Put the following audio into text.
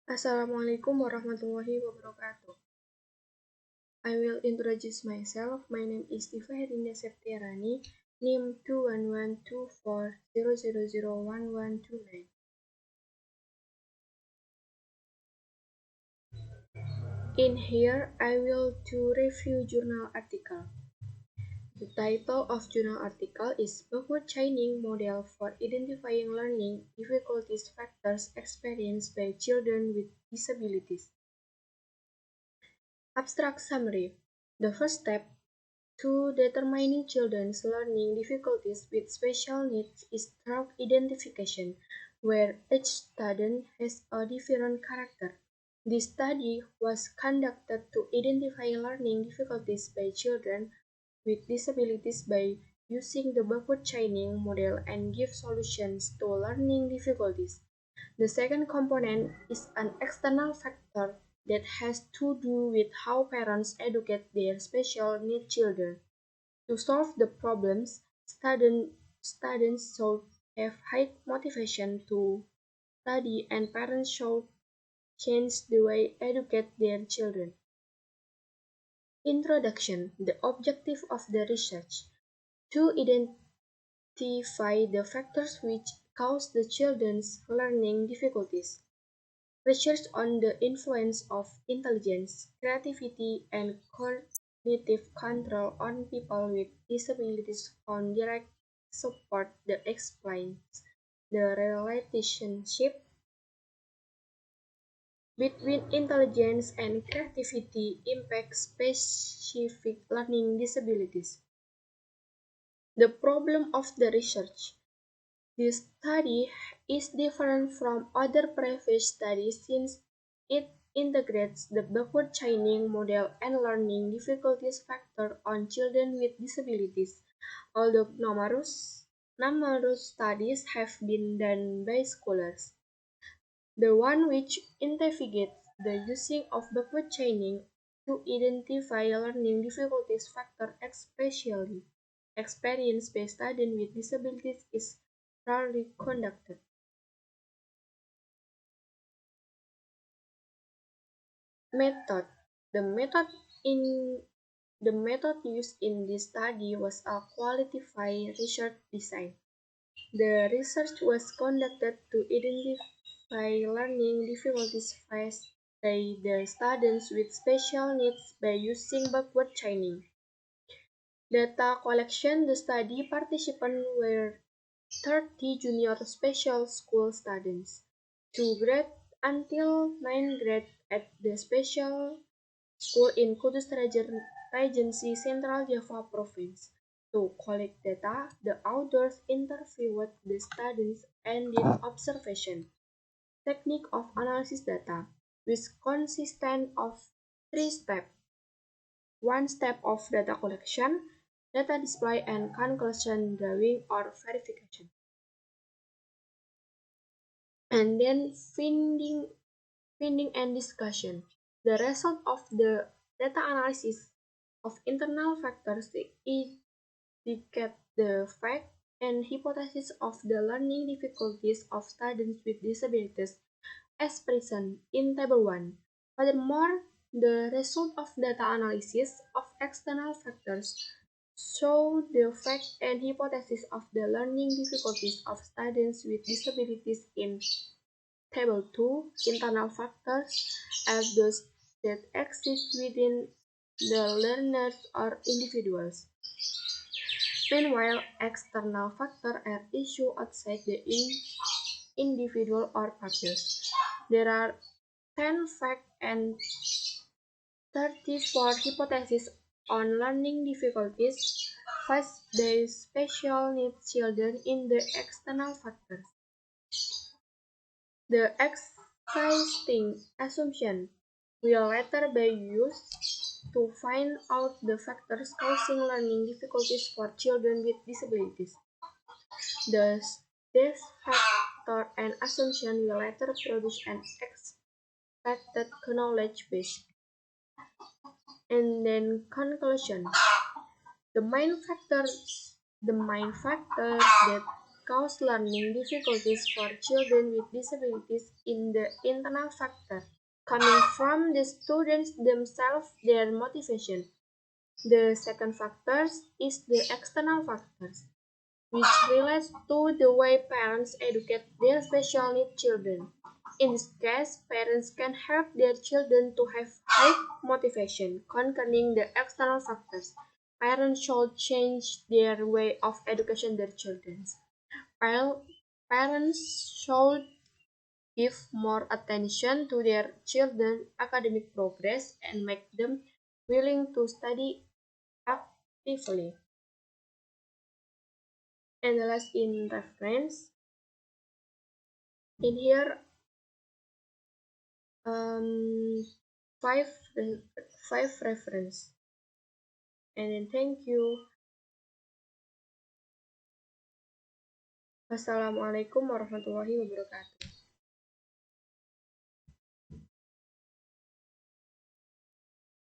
Assalamualaikum warahmatullahi wabarakatuh. I will introduce myself. My name is Diva Herina Septiarani, NIM 2112400011129. In here, I will to review journal article. The title of journal article is Backward Chaining Model for Identifying Learning Difficulties Factors Experienced by Children with Disabilities. Abstract summary. The first step to determining children's learning difficulties with special needs is through identification, where each student has a different character. This study was conducted to identify learning difficulties by children with disabilities by using the backward chaining model and give solutions to learning difficulties. The second component is an external factor that has to do with how parents educate their special needs children. To solve the problems, students should have high motivation to study and parents should change the way they educate their children. Introduction. The objective of the research to identify the factors which cause the children's learning difficulties. Research on the influence of intelligence, creativity, and cognitive control on people with disabilities found direct support that explains the relationship between intelligence and creativity impact specific learning disabilities. The problem of the research. This study is different from other previous studies since it integrates the backward chaining model and learning difficulties factor on children with disabilities. Although numerous studies have been done by scholars, the one which investigates the using of backward chaining to identify learning difficulties factor especially experienced by students with disabilities is rarely conducted. Method. The method in the method used in this study was a qualified research design. The research was conducted to identify learning difficulties faced by the students with special needs by using backward chaining. Data collection. The study participants were 30 junior special school students, 2 grade until 9 grade at the special school in Kudus Regency, Central Java Province. To collect data, the authors interviewed the students and did observation. Technique of analysis data, which consisted of 3 steps. One step of data collection, data display, and conclusion drawing or verification. And then finding and discussion. The result of the data analysis of internal factors indicate the fact and hypothesis of the learning difficulties of students with disabilities as present in Table 1. Furthermore, the result of data analysis of external factors show the fact and hypothesis of the learning difficulties of students with disabilities in Table 2. Internal factors are those that exist within the learners or individuals. Meanwhile, external factors are issues outside the individual or pupils. There are 10 facts and 34 hypotheses on learning difficulties faced by special needs children in the external factors. The existing assumption will later be used to find out the factors causing learning difficulties for children with disabilities. Thus, this factor and assumption will later produce an expected knowledge base. And then conclusion. The main factors that cause learning difficulties for children with disabilities in the internal factor, coming from the students themselves, their motivation. The second factor is the external factors, which relates to the way parents educate their special needs children. In this case, parents can help their children to have high motivation. Concerning the external factors, parents should change their way of education their children. Parents should give more attention to their children's academic progress and make them willing to study actively. And the last in reference, in here um, five five reference. And then thank you. Wassalamualaikum warahmatullahi wabarakatuh.